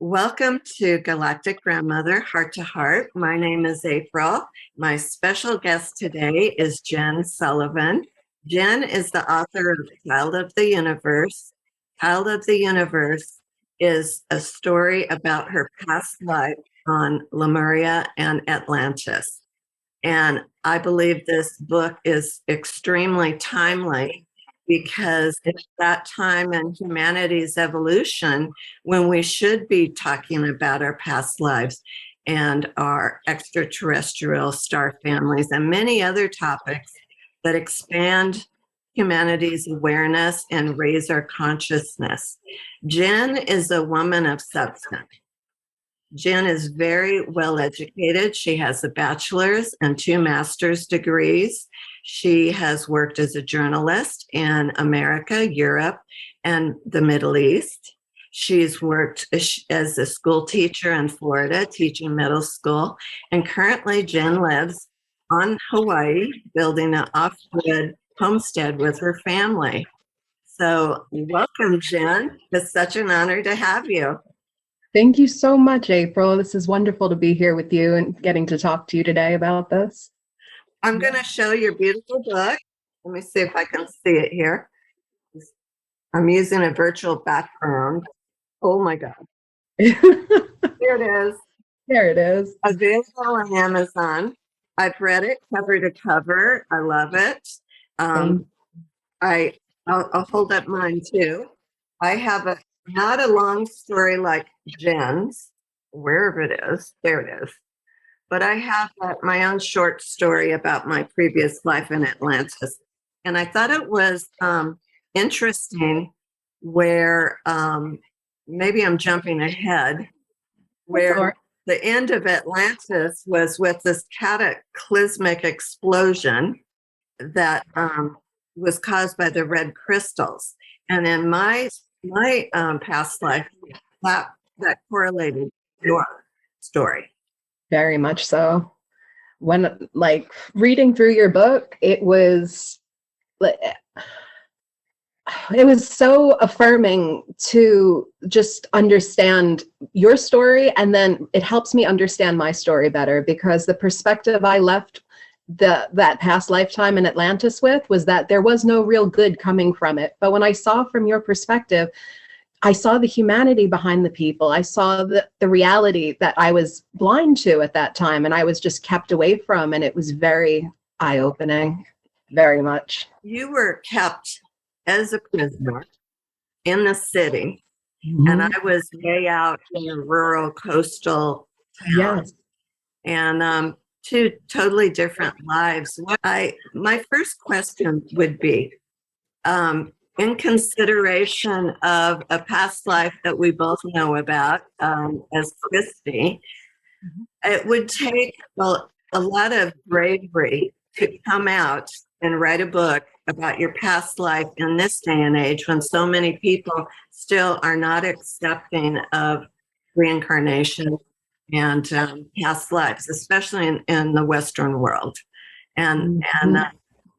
Welcome to Galactic Grandmother Heart to Heart. My name is April. My special guest today is Jen Sullivan. Jen is the author of Child of the Universe. Child of the Universe is a story about her past life on Lemuria and Atlantis. And I believe this book is extremely timely because it's that time in humanity's evolution when we should be talking about our past lives and our extraterrestrial star families and many other topics that expand humanity's awareness and raise our consciousness. Jen is a woman of substance. Jen is very well educated. She has a bachelor's and 2 master's degrees. She has worked as a journalist in America, Europe, and the Middle East. She's worked as a school teacher in Florida, teaching middle school. And currently, Jen lives on Hawaii, building an off-grid homestead with her family. So welcome, Jen. It's such an honor to have you. Thank you so much, April. This is wonderful to be here with you and getting to talk to you today about this. I'm going to show your beautiful book. Let me see if I can see it here. I'm using a virtual background. Oh my God. Here it is. There it is. Available on Amazon. I've read it cover to cover. I love it. I'll hold up mine too. I have not a long story like Jen's, wherever it is. There it is. But I have my own short story about my previous life in Atlantis. And I thought it was interesting where maybe I'm jumping ahead, where the end of Atlantis was with this cataclysmic explosion that was caused by the red crystals. And in my past life, that correlated with your story. Very much so. When reading through your book, it was so affirming to just understand your story, and then it helps me understand my story better, because the perspective I left that past lifetime in Atlantis with was that there was no real good coming from it. But when I saw from your perspective, I saw the humanity behind the people. I saw the reality that I was blind to at that time and I was just kept away from, and it was very eye-opening, very much. You were kept as a prisoner in the city, and I was way out in a rural coastal town. Yes. And 2 totally different lives. My first question would be, in consideration of a past life that we both know about as Christy, it would take a lot of bravery to come out and write a book about your past life in this day and age when so many people still are not accepting of reincarnation and past lives, especially in the Western world. And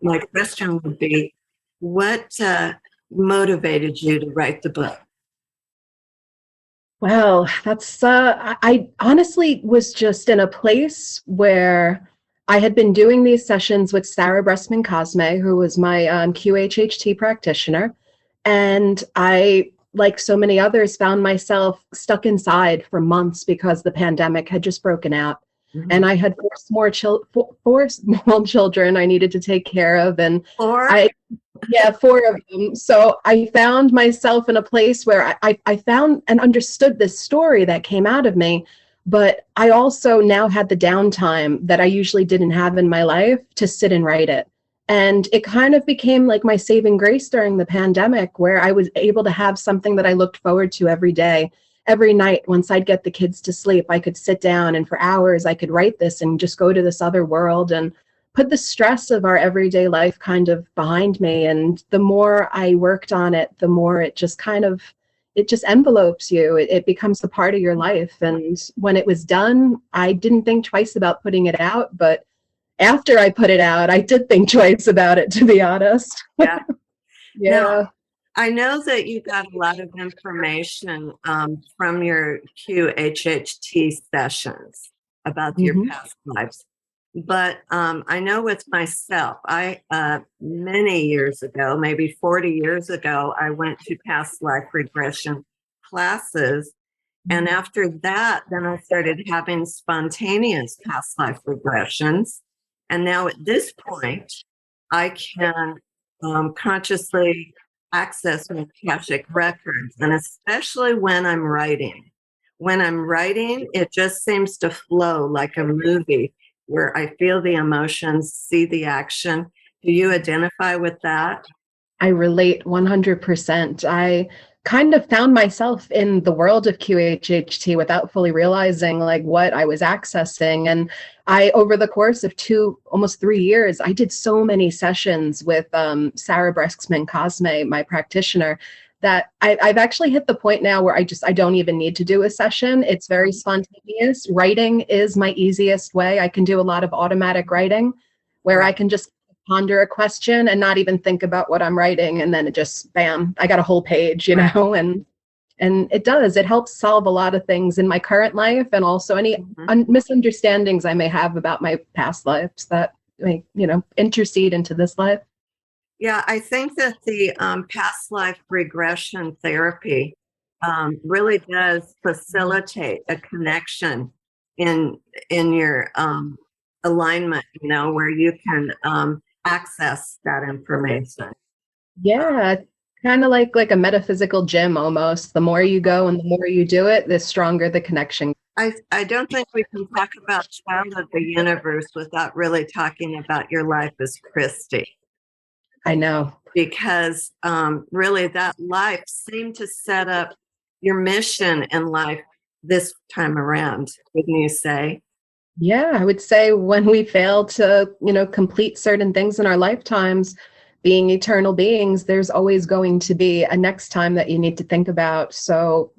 my question would be, what motivated you to write the book? Well, that's I honestly was just in a place where I had been doing these sessions with Sarah Bressman Cosme, who was my QHHT practitioner, and I, like so many others, found myself stuck inside for months because the pandemic had just broken out. And I had 4 small children I needed to take care of, and 4? 4 of them. So I found myself in a place where I found and understood this story that came out of me, but I also now had the downtime that I usually didn't have in my life to sit and write it. And it kind of became like my saving grace during the pandemic, where I was able to have something that I looked forward to every day. Every night, once I'd get the kids to sleep, I could sit down and for hours I could write this and just go to this other world and put the stress of our everyday life kind of behind me. And the more I worked on it, the more it just envelopes you. It becomes a part of your life. And when it was done, I didn't think twice about putting it out. But after I put it out, I did think twice about it, to be honest. Yeah. Yeah. Now, I know that you got a lot of information from your QHHT sessions about your Mhm. past lives. But I know with myself, I many years ago, maybe 40 years ago, I went to past life regression classes. And after that, then I started having spontaneous past life regressions. And now at this point, I can consciously access my Akashic records, and especially when I'm writing. When I'm writing, it just seems to flow like a movie where I feel the emotions, see the action. Do you identify with that? I relate 100%. I kind of found myself in the world of QHHT without fully realizing like what I was accessing. And I, over the course of almost 3 years, I did so many sessions with Sarah Brexman Cosme, my practitioner, that I've actually hit the point now where I don't even need to do a session. It's very spontaneous. Writing is my easiest way. I can do a lot of automatic writing where I Right. can just ponder a question and not even think about what I'm writing, and then it just bam, I got a whole page, Right. and it helps solve a lot of things in my current life, and also any Mhm. misunderstandings I may have about my past lives that may intercede into this life. Yeah, I think that the past life regression therapy really does facilitate a connection in your alignment. Where you can access that information. Yeah, kind of like a metaphysical gym almost. The more you go and the more you do it, the stronger the connection. I don't think we can talk about Child of the Universe without really talking about your life as Christy, I know. because really that life seemed to set up your mission in life this time around, wouldn't you say? Yeah, I would say when we fail to, complete certain things in our lifetimes, being eternal beings, there's always going to be a next time that you need to think about. So,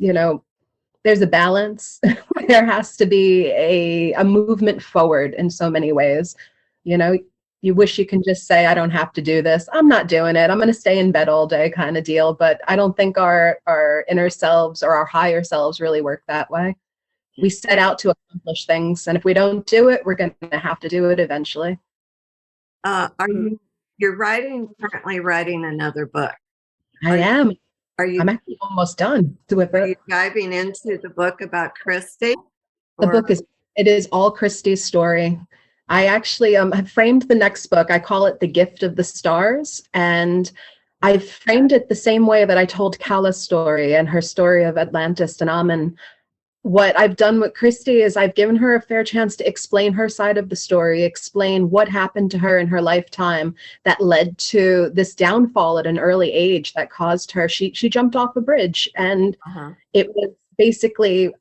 there's a balance. There has to be a movement forward in so many ways. You know, you wish you can just say, I don't have to do this. I'm not doing it. I'm going to stay in bed all day kind of deal. But I don't think our inner selves or our higher selves really work that way. We set out to accomplish things, and if we don't do it, we're going to have to do it eventually. Are you're currently writing another book? I Are you am. are you I'm actually almost done with are it. you diving into the book about Christy? The Or book is it is all Christie's story. I actually have framed the next book. I call it The Gift of the Stars, and I've framed it the same way that I told Kala's story and her story of Atlantis and Amun. What I've done with Christy is I've given her a fair chance to explain her side of the story, explain what happened to her in her lifetime that led to this downfall at an early age that caused her. She jumped off a bridge, and uh-huh, it was basically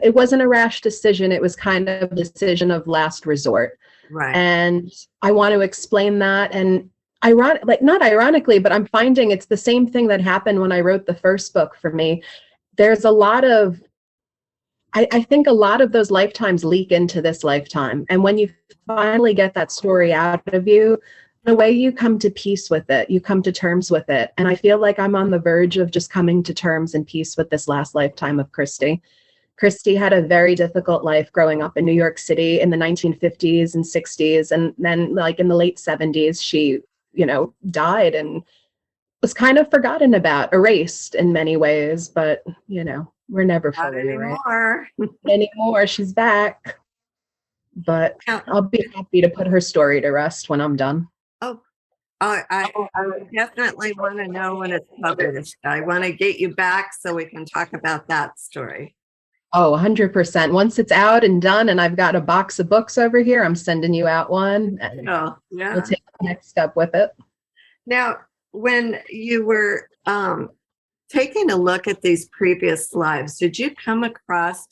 it wasn't a rash decision. It was kind of a decision of last resort, right. and I want to explain that. And not ironically, but I'm finding it's the same thing that happened when I wrote the first book for me. There's a lot of I think a lot of those lifetimes leak into this lifetime. And when you finally get that story out of you, the way you come to peace with it, you come to terms with it. And I feel like I'm on the verge of just coming to terms and peace with this last lifetime of Christy. Christy had a very difficult life growing up in New York City in the 1950s and 60s. And then, like in the late 70s, she, died and was kind of forgotten about, erased in many ways. But, we're never Not fully erased anymore. anymore. She's back, but Now, I'll be happy to put her story to rest when I'm done. oh, I definitely want to know when it's published. I want to get you back so we can talk about that story. Oh, 100%. Once it's out and done, and I've got a box of books over here, I'm sending you out one, and Oh, we'll yeah. take the next step with it. Now, when you were taking a look at these previous lives, did you come across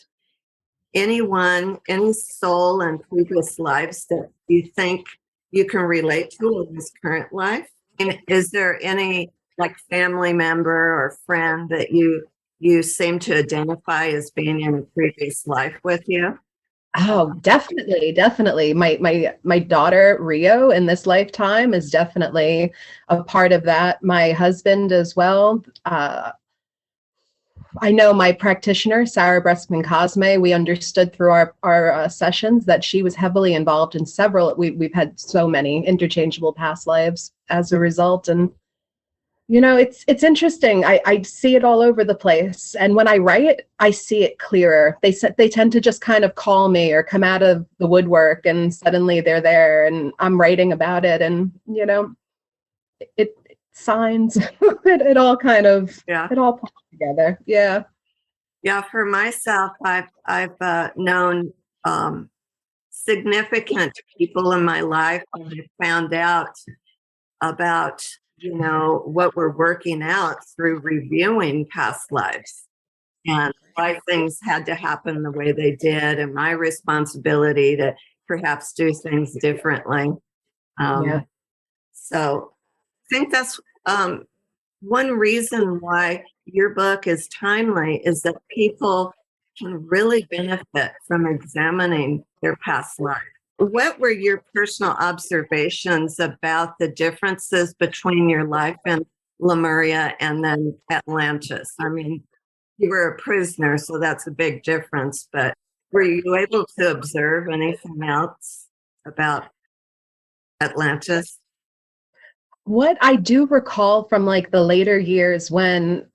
anyone, any soul in previous lives that you think you can relate to in this current life? And is there any like family member or friend that you seem to identify as being in a previous life with you? Oh, definitely, definitely. My daughter Rio in this lifetime is definitely a part of that. My husband as well. I know my practitioner, Sarah Breskman Cosme, we understood through our sessions that she was heavily involved in several, we've had so many interchangeable past lives as a result. And, you know, it's interesting. I see it all over the place. And when I write, I see it clearer. They tend to just kind of call me or come out of the woodwork and suddenly they're there and I'm writing about it. And, you know, it signs, it all kind of, Yeah. it all pulls together. Yeah. Yeah, for myself, I've known significant people in my life, and I found out about, what we're working out through reviewing past lives and why things had to happen the way they did, and my responsibility to perhaps do things differently. Yeah. So I think that's one reason why your book is timely is that people can really benefit from examining their past life. What were your personal observations about the differences between your life in Lemuria and then Atlantis? I mean, you were a prisoner, so that's a big difference, but were you able to observe anything else about Atlantis? What I do recall from like the later years when,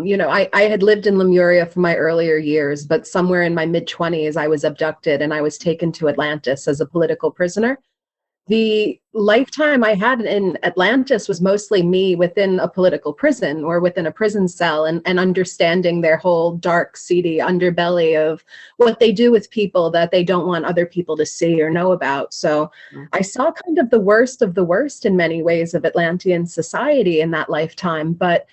you know, I had lived in Lemuria for my earlier years, but somewhere in my mid 20s, I was abducted and I was taken to Atlantis as a political prisoner. The lifetime I had in Atlantis was mostly me within a political prison or within a prison cell and understanding their whole dark, seedy underbelly of what they do with people that they don't want other people to see or know about. So I saw kind of the worst in many ways of Atlantean society in that lifetime. But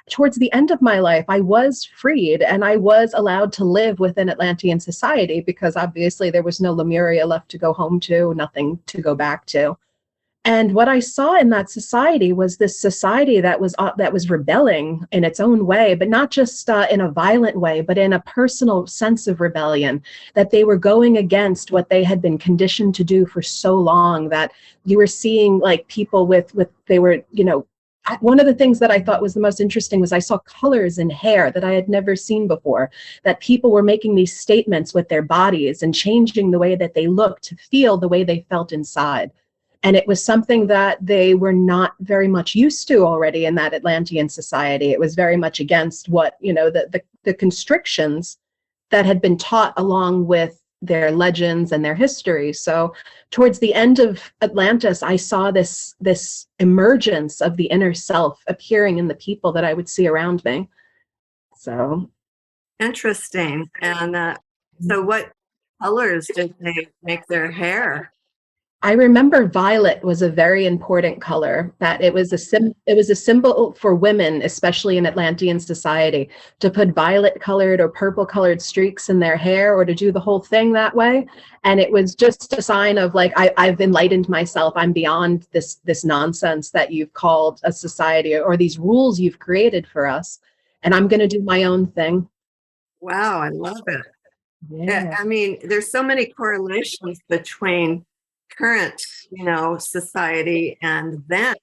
towards the end of my life, I was freed and I was allowed to live within Atlantean society because obviously there was no Lemuria left to go home to, nothing to go back to. And what I saw in that society was this society that was rebelling in its own way, but not just in a violent way, but in a personal sense of rebellion. That they were going against what they had been conditioned to do for so long. That you were seeing like people with they were, you know, one of the things that I thought was the most interesting was I saw colors in hair that I had never seen before, that people were making these statements with their bodies and changing the way that they looked to feel the way they felt inside. And it was something that they were not very much used to already in that Atlantean society. It was very much against what, you know, the constrictions that had been taught along with their legends and their history. So towards the end of Atlantis, I saw this emergence of the inner self appearing in the people that I would see around me. So Interesting. And so, what colors did they make their hair? I remember violet was a very important color, that it was a symbol for women, especially in Atlantean society, to put violet colored or purple colored streaks in their hair or to do the whole thing that way. And it was just a sign of like, I've enlightened myself. I'm beyond this nonsense that you've called a society or these rules you've created for us. And I'm going to do my own thing. Wow, I love it. Yeah, Yeah. I mean, there's so many correlations between current, society and then.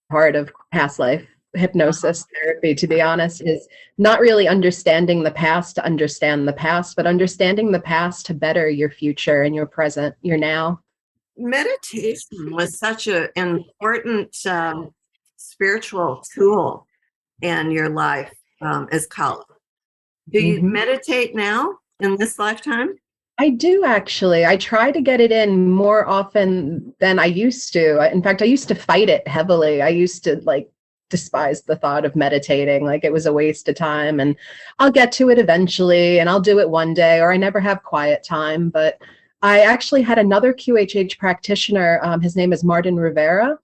Part of past life hypnosis therapy, to be honest, is not really understanding the past to understand the past, but understanding the past to better your future and your present, your now. Meditation was such an important spiritual tool in your life as college. Do you Mhm. meditate now in this lifetime? I do actually. I try to get it in more often than I used to. In fact, I used to fight it heavily. I used to like despise the thought of meditating, like it was a waste of time. And I'll get to it eventually and I'll do it one day, or I never have quiet time. But I actually had another QHH practitioner. His name is Martin Rivera,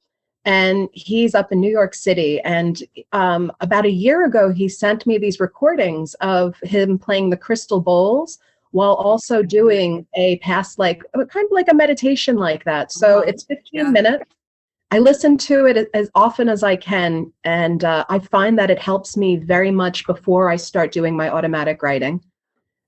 and he's up in New York City. And about a year ago, he sent me these recordings of him playing the crystal bowls while also doing a past like kind of like a meditation like that. So it's 15 Yeah. minutes. I listen to it as often as I can, and I find that it helps me very much before I start doing my automatic writing.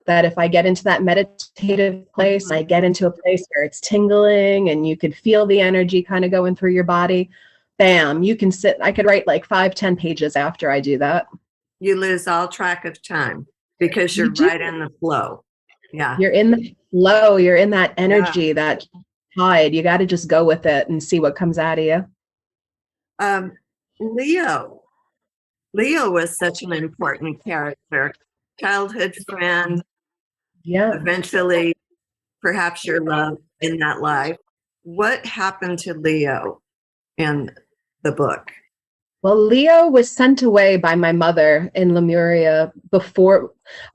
that if I get into that meditative place, I get into a place where it's tingling and you could feel the energy kind of going through your body, bam, you can sit. I could write like 5-10 pages after I do that. You lose all track of time because You you're do. right in the flow. Yeah. You're in the flow, you're in that energy, that tide. You got to just go with it and see what comes out of you. Leo. Leo was such an important character, childhood friend, Yeah. eventually perhaps your love in that life. What happened to Leo in the book? Well, Leo was sent away by my mother in Lemuria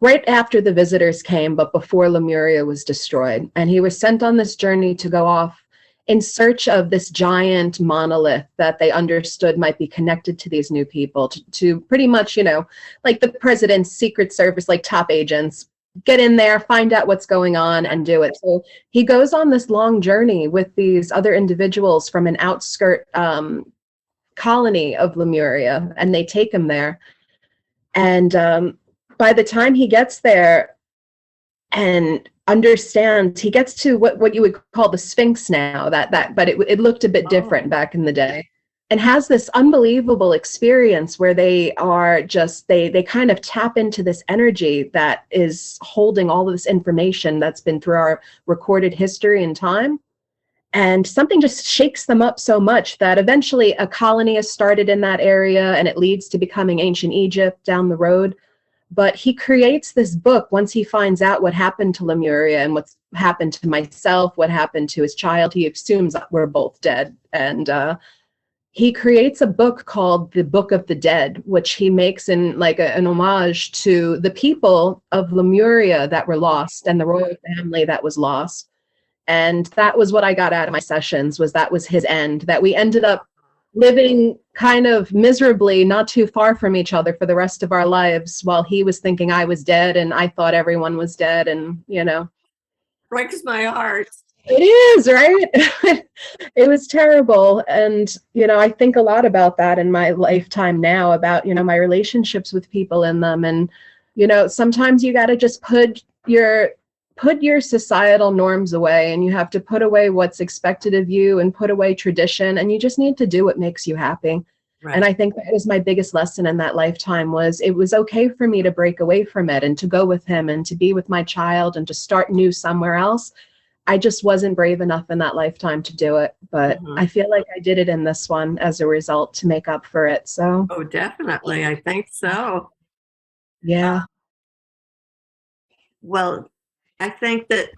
right after the visitors came, but before Lemuria was destroyed. And he was sent on this journey to go off in search of this giant monolith that they understood might be connected to these new people, to pretty much, like the president's Secret Service, like top agents, get in there, find out what's going on, and do it. So he goes on this long journey with these other individuals from an outskirt colony of Lemuria, and they take him there. And by the time he gets there and understands, he gets to what you would call the Sphinx now, but it looked a bit different back in the day, and has this unbelievable experience where they are just, they kind of tap into this energy that is holding all of this information that's been through our recorded history and time. And something just shakes them up so much that eventually a colony is started in that area, and it leads to becoming ancient Egypt down the road. But he creates this book once he finds out what happened to Lemuria and what's happened to myself, what happened to his child. He assumes that we're both dead. And he creates a book called The Book of the Dead, which he makes in like an homage to the people of Lemuria that were lost and the royal family that was lost. And that was what I got out of my sessions, that was his end, that we ended up living kind of miserably, not too far from each other for the rest of our lives, while he was thinking I was dead and I thought everyone was dead. And, Breaks my heart. It is, right? It was terrible. And, I think a lot about that in my lifetime now, about, my relationships with people in them. And, sometimes you got to just put your societal norms away, and you have to put away what's expected of you and put away tradition, and you just need to do what makes you happy. Right. And I think that was my biggest lesson in that lifetime, was it was okay for me to break away from it and to go with him and to be with my child and to start new somewhere else. I just wasn't brave enough in that lifetime to do it, but I feel like I did it in this one as a result to make up for it. So, oh, definitely. I think so. Yeah. Well, I think that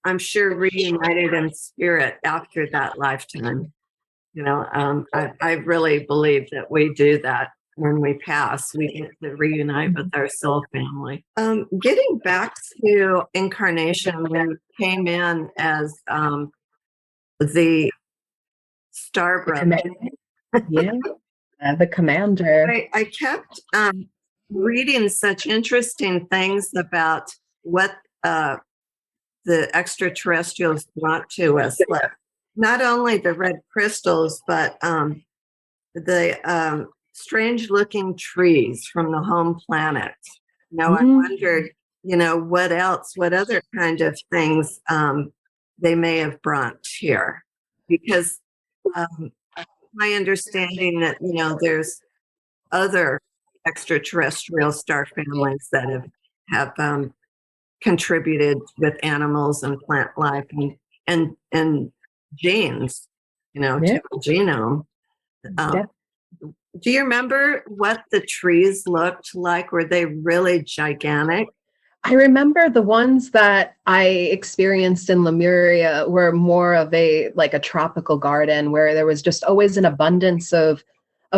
I'm sure reunited in spirit after that lifetime. I really believe that we do that when we pass. We get to reunite with our soul family. Getting back to incarnation, when you came in as the Star Brother. Yeah, the commander. I kept reading such interesting things about what the extraterrestrials brought to us. Like, not only the red crystals, but the strange looking trees from the home planet. I wondered, what else, what other kind of things they may have brought here. Because my understanding that, there's other extraterrestrial star families that have contributed with animals and plant life and genes, to the genome. Do you remember what the trees looked like? Were they really gigantic? I remember the ones that I experienced in Lemuria were more of a tropical garden, where there was just always an abundance of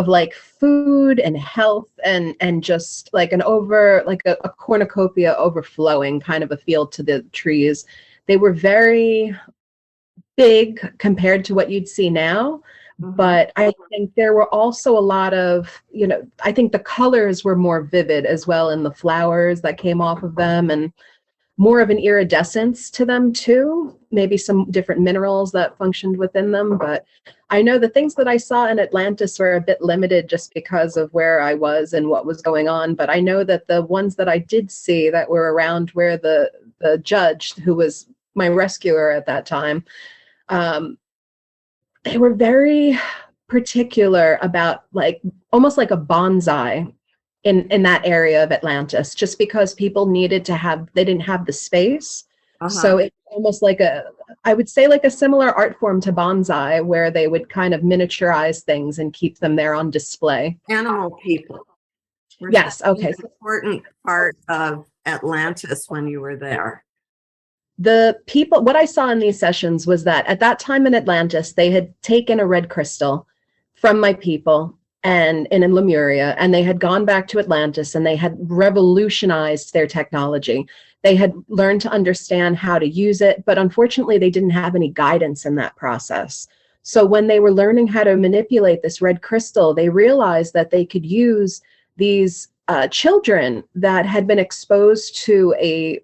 like food and health and just like a cornucopia overflowing kind of a feel to the trees. They were very big compared to what you'd see now. But I think there were also a lot of, I think the colors were more vivid as well in the flowers that came off of them. And more of an iridescence to them too, maybe some different minerals that functioned within them. But I know the things that I saw in Atlantis were a bit limited just because of where I was and what was going on. But I know that the ones that I did see that were around where the judge, who was my rescuer at that time, they were very particular about, like, almost like a bonsai in that area of Atlantis, just because people needed to have, they didn't have the space. Uh-huh. So it's almost like I would say like a similar art form to bonsai, where they would kind of miniaturize things and keep them there on display. Animal people were such Yes, an okay. important part of Atlantis when you were there. The people, what I saw in these sessions was that at that time in Atlantis, they had taken a red crystal from my people and in Lemuria, and they had gone back to Atlantis and they had revolutionized their technology. They had learned to understand how to use it, but unfortunately, they didn't have any guidance in that process. So when they were learning how to manipulate this red crystal, they realized that they could use these children that had been exposed to a,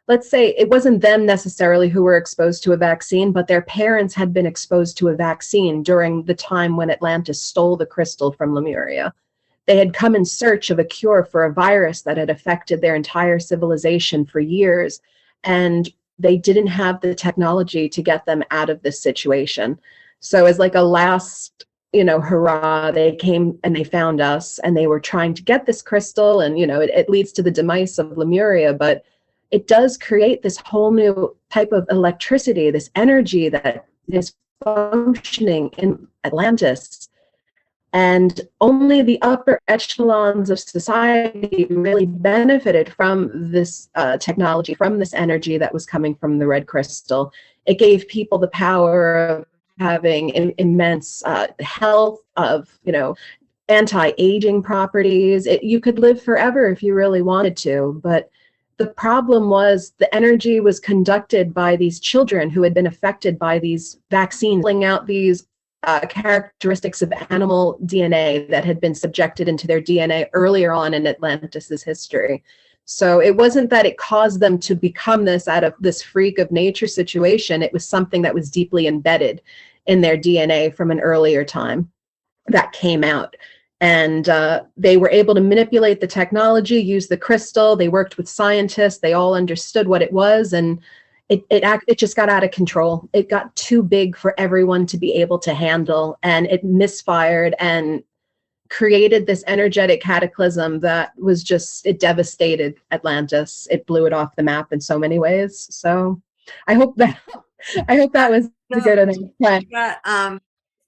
let's say it wasn't them necessarily who were exposed to a vaccine, but their parents had been exposed to a vaccine during the time when Atlantis stole the crystal from Lemuria. They had come in search of a cure for a virus that had affected their entire civilization for years, and they didn't have the technology to get them out of this situation. So as like a last, hurrah, they came and they found us, and they were trying to get this crystal, and, it leads to the demise of Lemuria, but it does create this whole new type of electricity, this energy that is functioning in Atlantis. And only the upper echelons of society really benefited from this technology, from this energy that was coming from the red crystal. It gave people the power of having immense health, of, anti-aging properties. You could live forever if you really wanted to, but the problem was the energy was conducted by these children who had been affected by these vaccines, pulling out these characteristics of animal DNA that had been subjected into their DNA earlier on in Atlantis's history. So it wasn't that it caused them to become this out of this freak of nature situation. It was something that was deeply embedded in their DNA from an earlier time that came out. And they were able to manipulate the technology, use the crystal. They worked with scientists. They all understood what it was, and it just got out of control. It got too big for everyone to be able to handle, and it misfired and created this energetic cataclysm that was just, it devastated Atlantis. It blew it off the map in so many ways. So I hope that was a good enough. Yeah,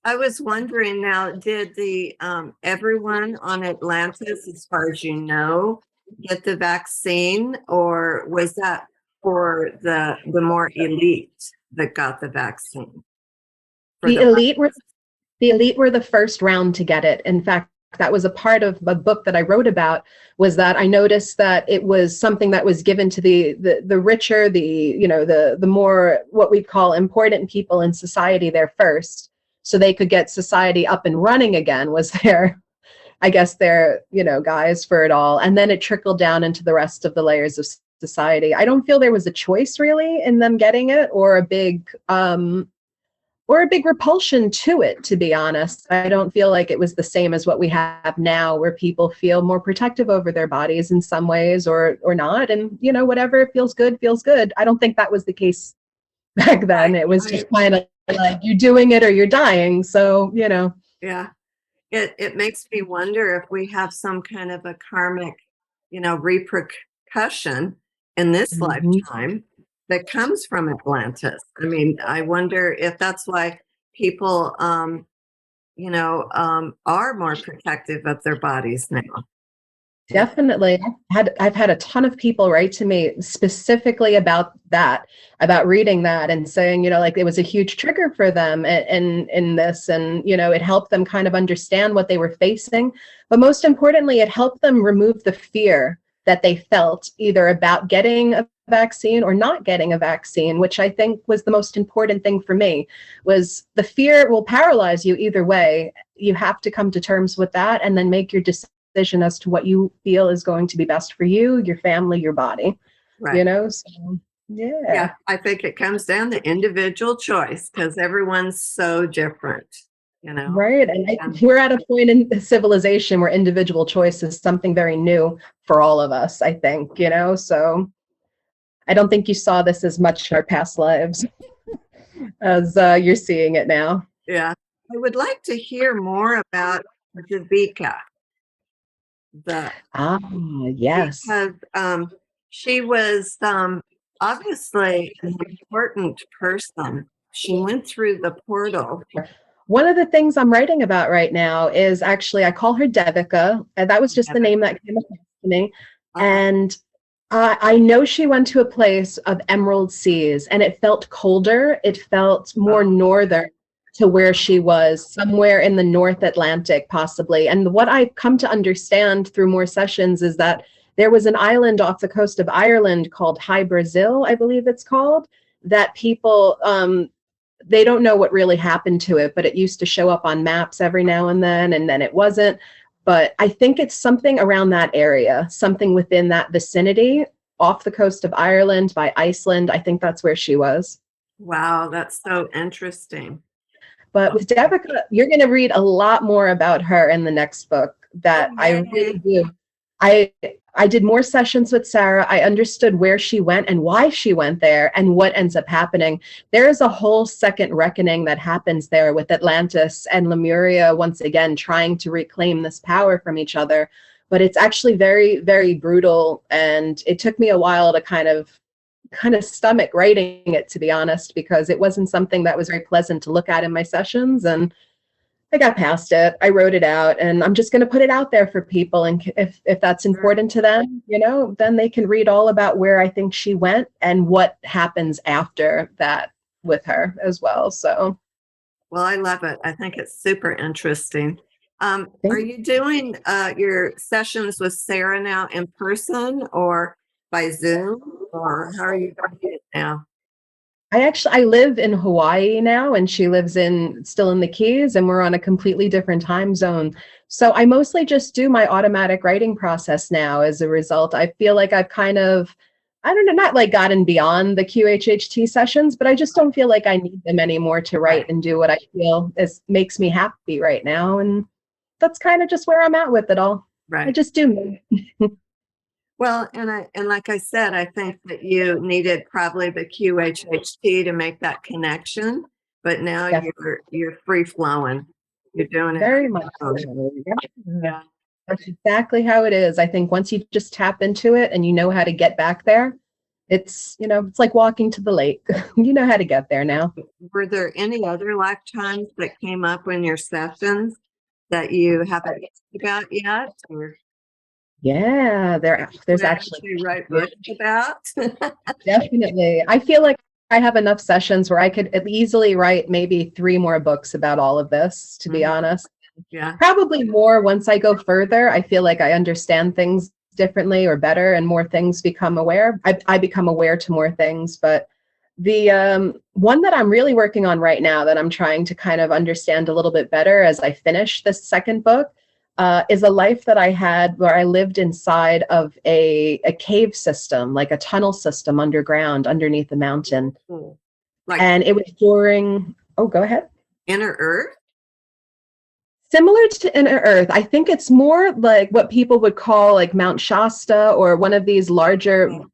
I was wondering now, did the everyone on Atlantis, as far as you know, get the vaccine, or was that for the more elite that got the vaccine? The elite were the first round to get it. In fact, that was a part of a book that I wrote about, was that I noticed that it was something that was given to the richer, the more what we call important people in society there first, so they could get society up and running again, was their, I guess, their, guise for it all. And then it trickled down into the rest of the layers of society. I don't feel there was a choice really in them getting it, or a big repulsion to it, to be honest. I don't feel like it was the same as what we have now, where people feel more protective over their bodies in some ways, or not. And, whatever feels good, feels good. I don't think that was the case back then. It was just kind of like, you're doing it or you're dying. So, Yeah. It makes me wonder if we have some kind of a karmic, repercussion in this lifetime that comes from Atlantis. I mean, I wonder if that's why people, are more protective of their bodies now. Definitely. I've had a ton of people write to me specifically about that, about reading that and saying, like it was a huge trigger for them in this, and, it helped them kind of understand what they were facing. But most importantly, it helped them remove the fear that they felt either about getting a vaccine or not getting a vaccine, which I think was the most important thing for me. Was the fear will paralyze you either way. You have to come to terms with that and then make your decision as to what you feel is going to be best for you, your family, your body. Right. So yeah. Yeah, I think it comes down to individual choice because everyone's so different, you know. Right. And And we're at a point in civilization where individual choice is something very new for all of us, I think, so I don't think you saw this as much in our past lives as you're seeing it now. yeah, I would like to hear more about Davika, the Ah, yes. because she was obviously an important person. She went through the portal. One of the things I'm writing about right now is actually, I call her Devika, and that was just the name that came across to me. Uh, And I know she went to a place of emerald seas, and it felt colder. It felt more oh, northern to where she was, somewhere in the North Atlantic, possibly. And what I've come to understand through more sessions is that there was an island off the coast of Ireland called High Brazil, I believe it's called, that people they don't know what really happened to it, but it used to show up on maps every now and then it wasn't. But I think it's something around that area, something within that vicinity, off the coast of Ireland by Iceland. I think that's where she was. wow, that's so interesting. But with Devika, you're going to read a lot more about her in the next book that I really Okay. do. I I did more sessions with Sarah. I understood where she went and why she went there and what ends up happening. There is a whole second reckoning that happens there with Atlantis and Lemuria once again trying to reclaim this power from each other. But it's actually very, very brutal. And it took me a while to kind of stomach writing it, to be honest, because it wasn't something that was very pleasant to look at in my sessions. And I got past it. I wrote it out, and I'm just going to put it out there for people. And if that's important to them, then they can read all about where I think she went and what happens after that with her as well. So, Well, I love it. I think it's super interesting. Are thank you doing your sessions with Sarah now in person or by Zoom, or how are you doing it now? I live in Hawaii now, and she lives still in the Keys, and we're on a completely different time zone. So I mostly just do my automatic writing process now. As a result, I feel like I've kind of, I don't know, not like gotten beyond the QHHT sessions, but I just don't feel like I need them anymore to write Right, and do what I feel makes me happy right now. And that's kind of just where I'm at with it all. I right. just do me. Well, and like I said, I think that you needed probably the QHHT to make that connection, but now Yes, you're free flowing. You're doing it. very much On so. Yeah. Yeah, That's exactly how it is. I think once you just tap into it and you know how to get back there, it's like walking to the lake. You know how to get there now. were there any other lifetimes that came up in your sessions that you haven't talked about yet, or Yeah, there's that actually you write books about? definitely. I feel like I have enough sessions where I could easily write maybe 3 more books about all of this, to be Mhm. honest. Yeah, Probably more once I go further. I feel like I understand things differently or better, and more things become aware. I become aware to more things. But the one that I'm really working on right now that I'm trying to kind of understand a little bit better as I finish this second book is a life that I had where I lived inside of a cave system, like a tunnel system underground, underneath the mountain. cool. Like And it was during, oh, go ahead. inner Earth. Similar to Inner Earth, I think it's more like what people would call like Mount Shasta or one of Oh,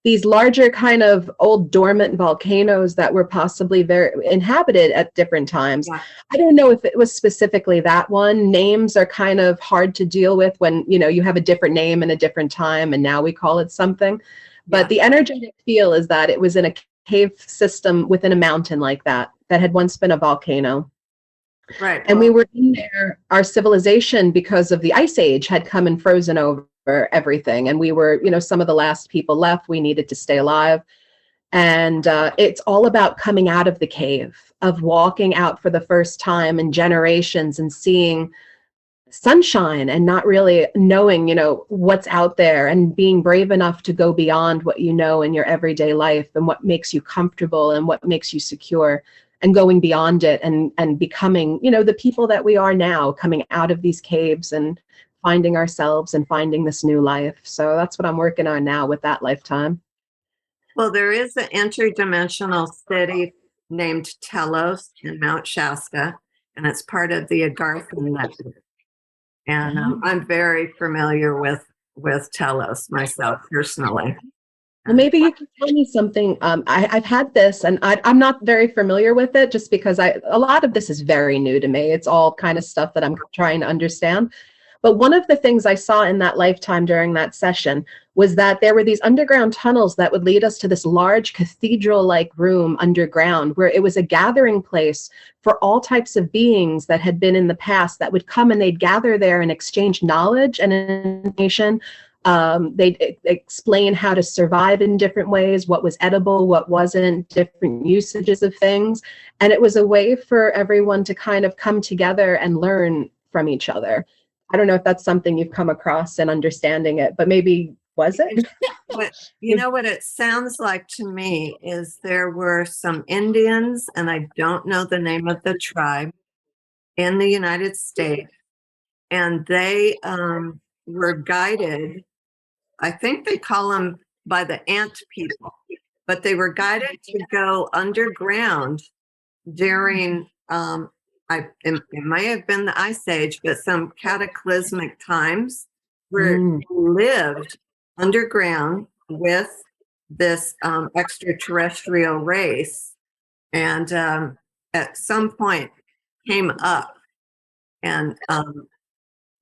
these larger kind of old dormant volcanoes that were possibly very inhabited at different times. yeah, I don't know if it was specifically that one. Names are kind of hard to deal with when, you have a different name in a different time and now we call it something. But yeah, the energetic feel is that it was in a cave system within a mountain like that had once been a volcano. right. And we Well, were in there, our civilization, because of the ice age, had come and frozen over everything. And we were, some of the last people left. We needed to stay alive. And it's all about coming out of the cave, of walking out for the first time in generations and seeing sunshine and not really knowing, what's out there, and being brave enough to go beyond what you know in your everyday life and what makes you comfortable and what makes you secure, and going beyond it and becoming, the people that we are now, coming out of these caves and finding ourselves and finding this new life. So that's what I'm working on now with that lifetime. Well, there is an interdimensional city named Telos in Mount Shasta, and it's part of the Agarthan network. And I'm very familiar with Telos myself personally. Well, maybe you can tell me something. I've had this, and I'm not very familiar with it, just because a lot of this is very new to me. It's all kind of stuff that I'm trying to understand. But one of the things I saw in that lifetime during that session was that there were these underground tunnels that would lead us to this large cathedral-like room underground, where it was a gathering place for all types of beings that had been in the past that would come and they'd gather there and exchange knowledge and information. They'd explain how to survive in different ways, what was edible, what wasn't, different usages of things. And it was a way for everyone to kind of come together and learn from each other. I don't know if that's something you've come across in understanding it, but maybe was it? But you know what it sounds like to me is there were some Indians, and I don't know the name of the tribe, in the United States, and they were guided, I think they call them by the ant people, but they were guided to go underground during it may have been the Ice Age, but some cataclysmic times, where they lived underground with this extraterrestrial race, and at some point came up and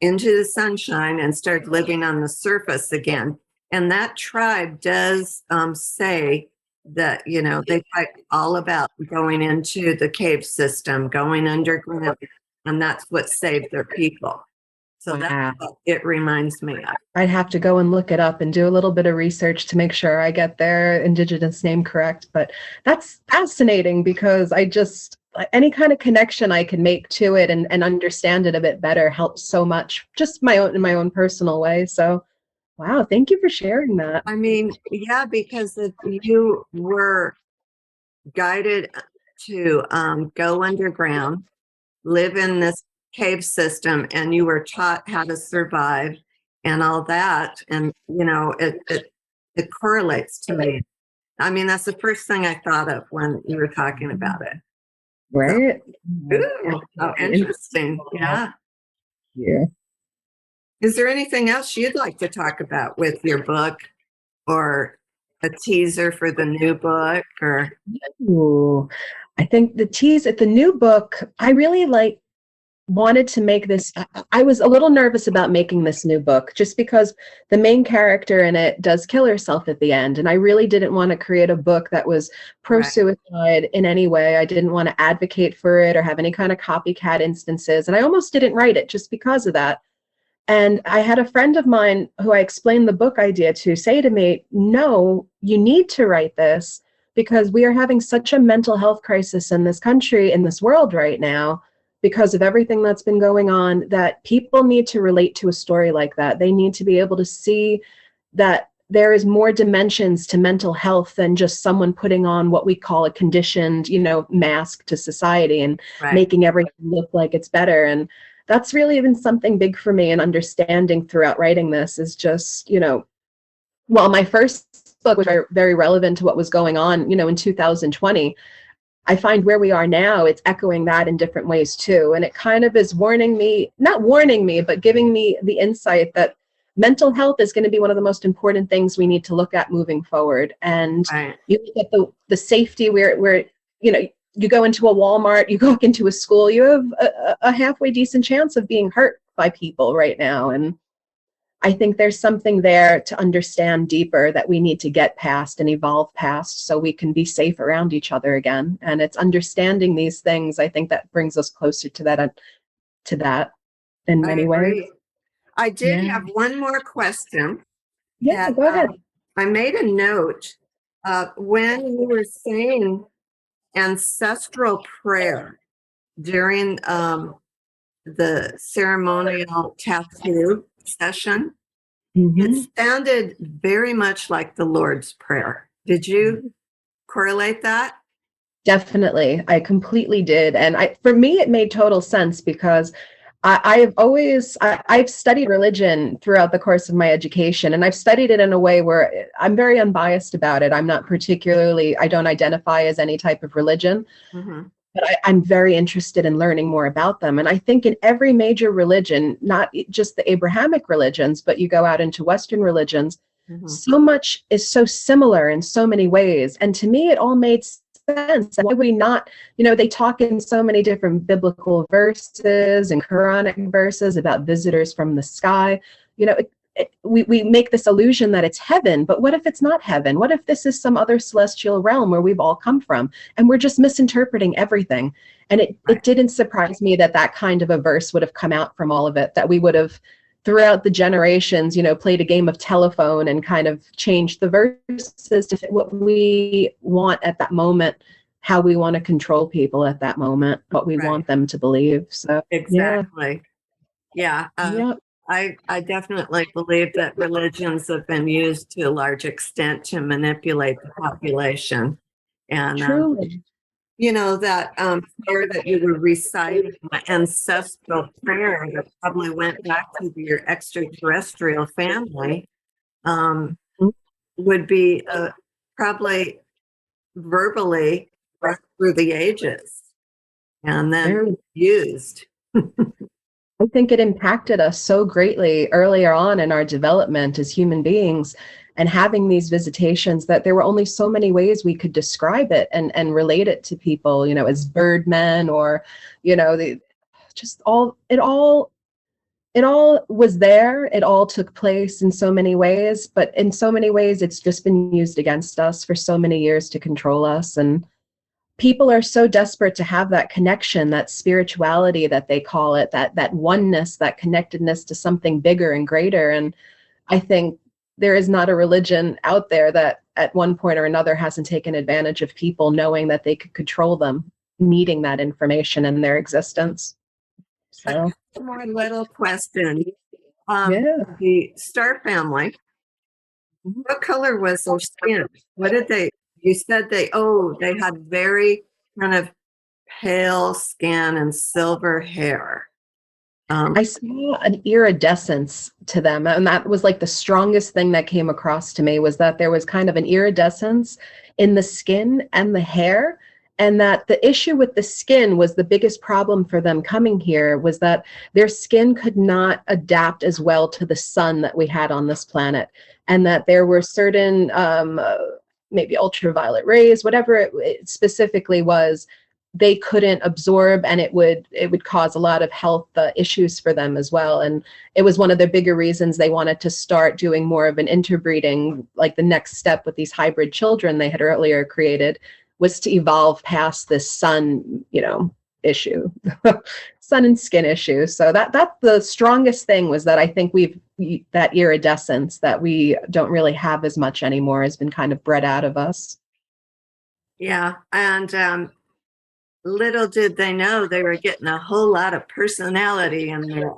into the sunshine and started living on the surface again. And that tribe does say that, you know, they talk all about going into the cave system, going underground, and that's what saved their people. So that's what it reminds me of. I'd have to go and look it up and do a little bit of research to make sure I get their indigenous name correct. But that's fascinating, because any kind of connection I can make to it and understand it a bit better helps so much, just in my own personal way. So wow, thank you for sharing that. I mean, yeah, because if you were guided to go underground, live in this cave system, and you were taught how to survive and all that, and you know, it correlates to me. I mean, that's the first thing I thought of when you were talking about it. Right? So, ooh, oh, interesting. Yeah. Yeah. Is there anything else you'd like to talk about with your book, or a teaser for the new book? Or Ooh, I think the new book, I really wanted to make this. I was a little nervous about making this new book, just because the main character in it does kill herself at the end. And I really didn't want to create a book that was pro-suicide in any way. I didn't want to advocate for it or have any kind of copycat instances. And I almost didn't write it just because of that. And I had a friend of mine who I explained the book idea to say to me, no, you need to write this, because we are having such a mental health crisis in this country, in this world right now, because of everything that's been going on, that people need to relate to a story like that. They need to be able to see that there is more dimensions to mental health than just someone putting on what we call a conditioned, mask to society and making everything look like it's better. And that's really been something big for me in understanding throughout writing this, is just, well, my first book was very relevant to what was going on, in 2020. I find where we are now, it's echoing that in different ways too. And it kind of is not warning me, but giving me the insight that mental health is going to be one of the most important things we need to look at moving forward. And you look at the safety where, you go into a Walmart, you go into a school, you have a halfway decent chance of being hurt by people right now. And I think there's something there to understand deeper that we need to get past and evolve past, so we can be safe around each other again. And it's understanding these things, I think, that brings us closer to that in many ways. I did have one more question. Yeah, go ahead. I made a note when you were saying ancestral prayer during the ceremonial tattoo session. It sounded very much like the Lord's Prayer. Did you correlate that? Definitely. I completely did. And for me, it made total sense, because I've studied religion throughout the course of my education, and I've studied it in a way where I'm very unbiased about it. I don't identify as any type of religion, Mm-hmm. but I'm very interested in learning more about them. And I think in every major religion, not just the Abrahamic religions, but you go out into Western religions, Mm-hmm. so much is so similar in so many ways. And to me, it all made sense. Why would we not, they talk in so many different biblical verses and Quranic verses about visitors from the sky. We make this illusion that it's heaven, but what if it's not heaven? What if this is some other celestial realm where we've all come from and we're just misinterpreting everything? And it didn't surprise me that that kind of a verse would have come out from all of it, that we would have throughout the generations, played a game of telephone and kind of changed the verses to fit what we want at that moment, how we want to control people at that moment, what we want them to believe. So Exactly. Yeah. yeah. I definitely believe that religions have been used to a large extent to manipulate the population. And, Truly. that prayer that you were reciting, my ancestral prayer that probably went back to your extraterrestrial family, would be probably verbally through the ages and then used. I think it impacted us so greatly earlier on in our development as human beings, and having these visitations, that there were only so many ways we could describe it and relate it to people, as birdmen, or, the just it all was there. It all took place in so many ways, but in so many ways, it's just been used against us for so many years to control us. And people are so desperate to have that connection, that spirituality that they call it, that oneness, that connectedness to something bigger and greater. And I think there is not a religion out there that at one point or another hasn't taken advantage of people knowing that they could control them, needing that information in their existence. So One more little question. yeah. The Star family, what color was their skin? What did you said they had very kind of pale skin and silver hair. I saw an iridescence to them, and that was like the strongest thing that came across to me, was that there was kind of an iridescence in the skin and the hair, and that the issue with the skin was the biggest problem for them coming here, was that their skin could not adapt as well to the sun that we had on this planet, and that there were certain maybe ultraviolet rays, whatever it specifically was, they couldn't absorb, and it would cause a lot of health issues for them as well. And it was one of the bigger reasons they wanted to start doing more of an interbreeding, like the next step with these hybrid children they had earlier created, was to evolve past this sun issue. Sun and skin issue. So that's the strongest thing, was that I think that iridescence that we don't really have as much anymore has been kind of bred out of us. Yeah, and little did they know they were getting a whole lot of personality in there.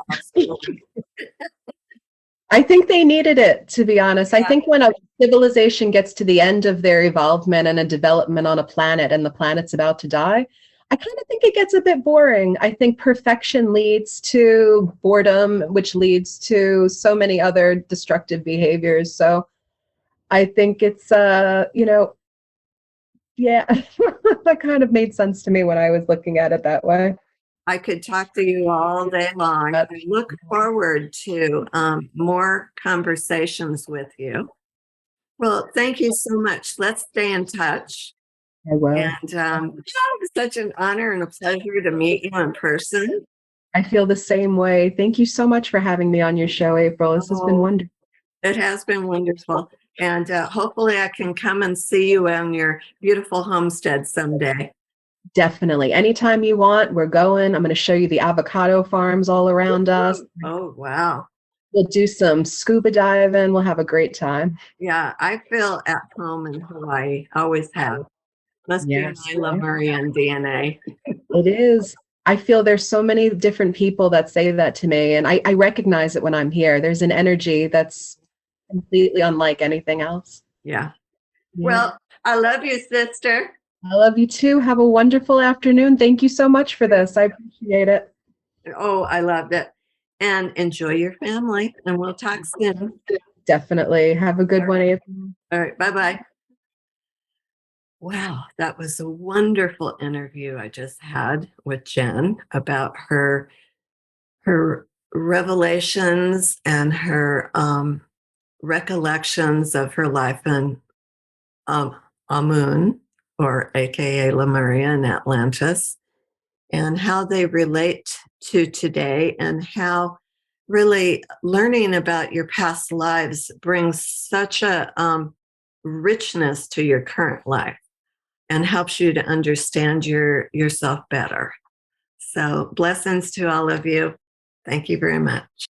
I think they needed it, to be honest. Yeah. I think when a civilization gets to the end of their evolvement and a development on a planet, and the planet's about to die, I kind of think it gets a bit boring. I think perfection leads to boredom, which leads to so many other destructive behaviors. So I think it's, yeah, that kind of made sense to me when I was looking at it that way. I could talk to you all day long. I look forward to more conversations with you. Well, thank you so much. Let's stay in touch. I will. And it's such an honor and a pleasure to meet you in person. I feel the same way. Thank you so much for having me on your show, April. This has been wonderful. It has been wonderful. And hopefully I can come and see you on your beautiful homestead someday. Definitely. Anytime you want, we're going. I'm going to show you the avocado farms all around us. Oh, wow. We'll do some scuba diving. We'll have a great time. Yeah, I feel at home in Hawaii. Always have. Must be my Lemurian DNA. It is. I feel there's so many different people that say that to me, and I recognize it when I'm here. There's an energy that's completely unlike anything else. Yeah. Well, I love you, sister. I love you too. Have a wonderful afternoon. Thank you so much for this. I appreciate it. Oh, I loved it. And enjoy your family, and we'll talk soon. Definitely. Have a good one, April. All right, bye-bye. Wow, that was a wonderful interview I just had with Jen about her revelations and her recollections of her life in Amun, or AKA Lemuria in Atlantis, and how they relate to today, and how really learning about your past lives brings such a richness to your current life and helps you to understand yourself better. So blessings to all of you. Thank you very much.